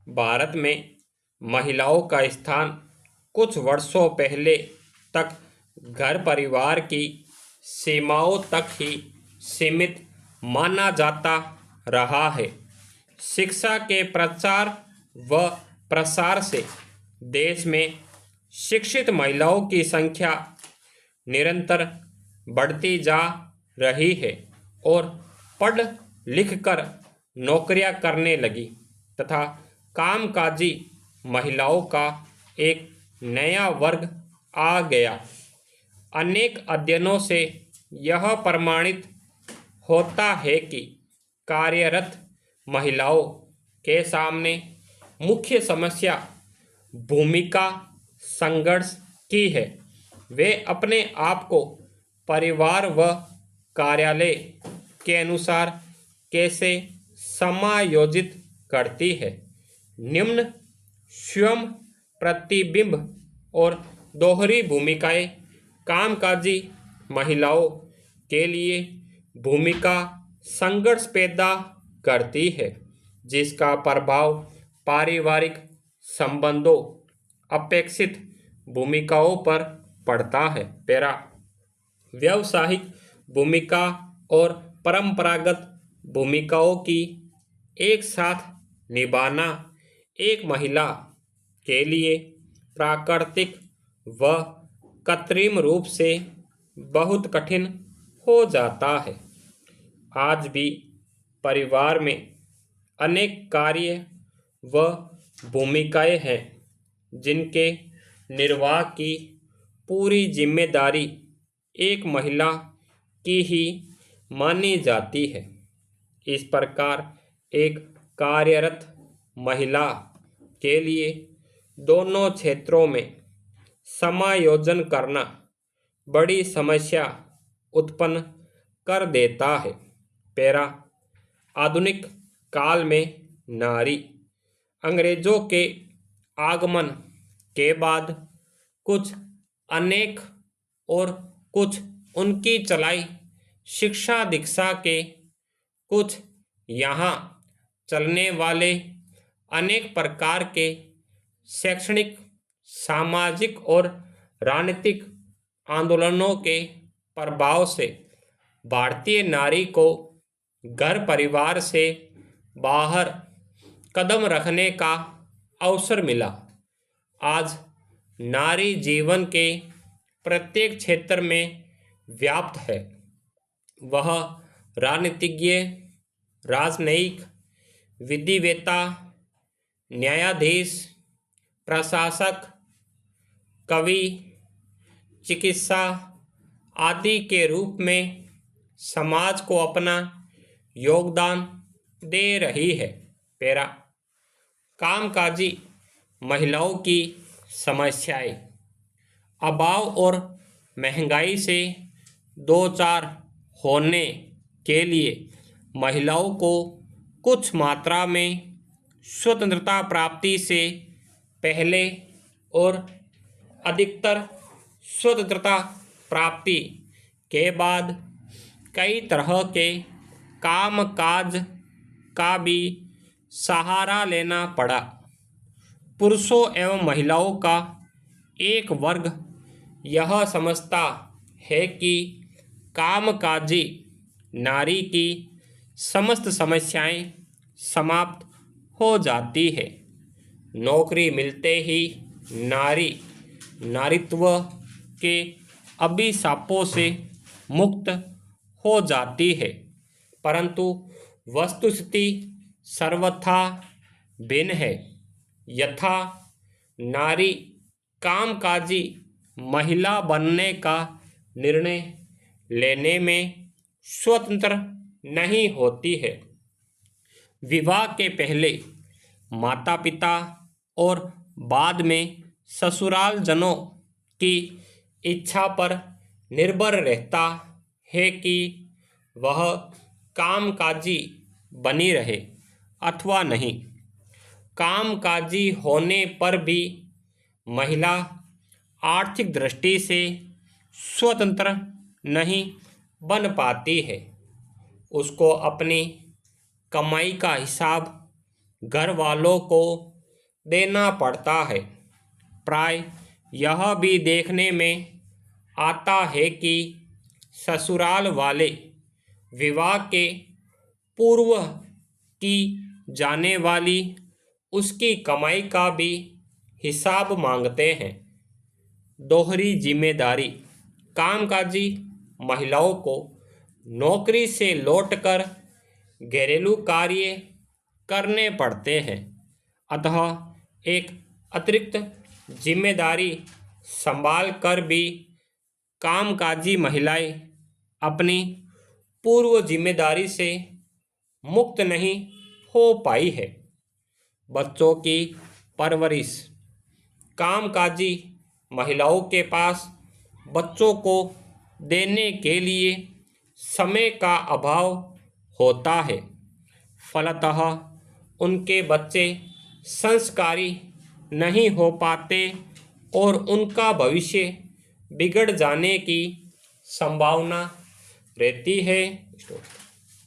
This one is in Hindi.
भारत में महिलाओं का स्थान कुछ वर्षों पहले तक घर परिवार की सीमाओं तक ही सीमित माना जाता रहा है। शिक्षा के प्रचार व प्रसार से देश में शिक्षित महिलाओं की संख्या निरंतर बढ़ती जा रही है और पढ़ लिख कर नौकरियां करने लगी तथा कामकाजी महिलाओं का एक नया वर्ग आ गया। अनेक अध्ययनों से यह प्रमाणित होता है कि कार्यरत महिलाओं के सामने मुख्य समस्या भूमिका संघर्ष की है। वे अपने आप को परिवार व कार्यालय के अनुसार कैसे समायोजित करती है। निम्न स्वयं प्रतिबिंब और दोहरी भूमिकाएं कामकाजी महिलाओं के लिए भूमिका संघर्ष पैदा करती है, जिसका प्रभाव पारिवारिक संबंधों अपेक्षित भूमिकाओं पर पड़ता है। पैरा व्यावसायिक भूमिका और परंपरागत भूमिकाओं की एक साथ निभाना एक महिला के लिए प्राकृतिक व कृत्रिम रूप से बहुत कठिन हो जाता है। आज भी परिवार में अनेक कार्य व भूमिकाएं हैं जिनके निर्वाह की पूरी जिम्मेदारी एक महिला की ही मानी जाती है। इस प्रकार एक कार्यरत महिला के लिए दोनों क्षेत्रों में समायोजन करना बड़ी समस्या उत्पन्न कर देता है। पैरा आधुनिक काल में नारी अंग्रेजों के आगमन के बाद कुछ अनेक और कुछ उनकी चलाई शिक्षा दीक्षा के कुछ यहाँ चलने वाले अनेक प्रकार के शैक्षणिक सामाजिक और राजनीतिक आंदोलनों के प्रभाव से भारतीय नारी को घर परिवार से बाहर कदम रखने का अवसर मिला। आज नारी जीवन के प्रत्येक क्षेत्र में व्याप्त है। वह राजनीतिज्ञ, राजनयिक, विधिवेत्ता, न्यायाधीश, प्रशासक, कवि, चिकित्सा आदि के रूप में समाज को अपना योगदान दे रही है। पैरा कामकाजी महिलाओं की समस्याएं अभाव और महंगाई से दो चार होने के लिए महिलाओं को कुछ मात्रा में स्वतंत्रता प्राप्ति से पहले और अधिकतर स्वतंत्रता प्राप्ति के बाद कई तरह के कामकाज का भी सहारा लेना पड़ा। पुरुषों एवं महिलाओं का एक वर्ग यह समझता है कि कामकाजी नारी की समस्त समस्याएं समाप्त हो जाती है। नौकरी मिलते ही नारी नारीत्व के अभिशापों से मुक्त हो जाती है, परंतु वस्तुस्थिति सर्वथा भिन्न है। यथा नारी कामकाजी महिला बनने का निर्णय लेने में स्वतंत्र नहीं होती है। विवाह के पहले माता पिता और बाद में ससुराल जनों की इच्छा पर निर्भर रहता है कि वह कामकाजी बनी रहे अथवा नहीं। कामकाजी होने पर भी महिला आर्थिक दृष्टि से स्वतंत्र नहीं बन पाती है। उसको अपनी कमाई का हिसाब घर वालों को देना पड़ता है। प्राय यह भी देखने में आता है कि ससुराल वाले विवाह के पूर्व की जाने वाली उसकी कमाई का भी हिसाब मांगते हैं। दोहरी जिम्मेदारी। कामकाजी महिलाओं को नौकरी से लौटकर घरेलू कार्य करने पड़ते हैं, अतः एक अतिरिक्त जिम्मेदारी संभाल कर भी कामकाजी महिलाएं अपनी पूर्व जिम्मेदारी से मुक्त नहीं हो पाई है। बच्चों की परवरिश। कामकाजी महिलाओं के पास बच्चों को देने के लिए समय का अभाव होता है, फलतः उनके बच्चे संस्कारी नहीं हो पाते और उनका भविष्य बिगड़ जाने की संभावना रहती है।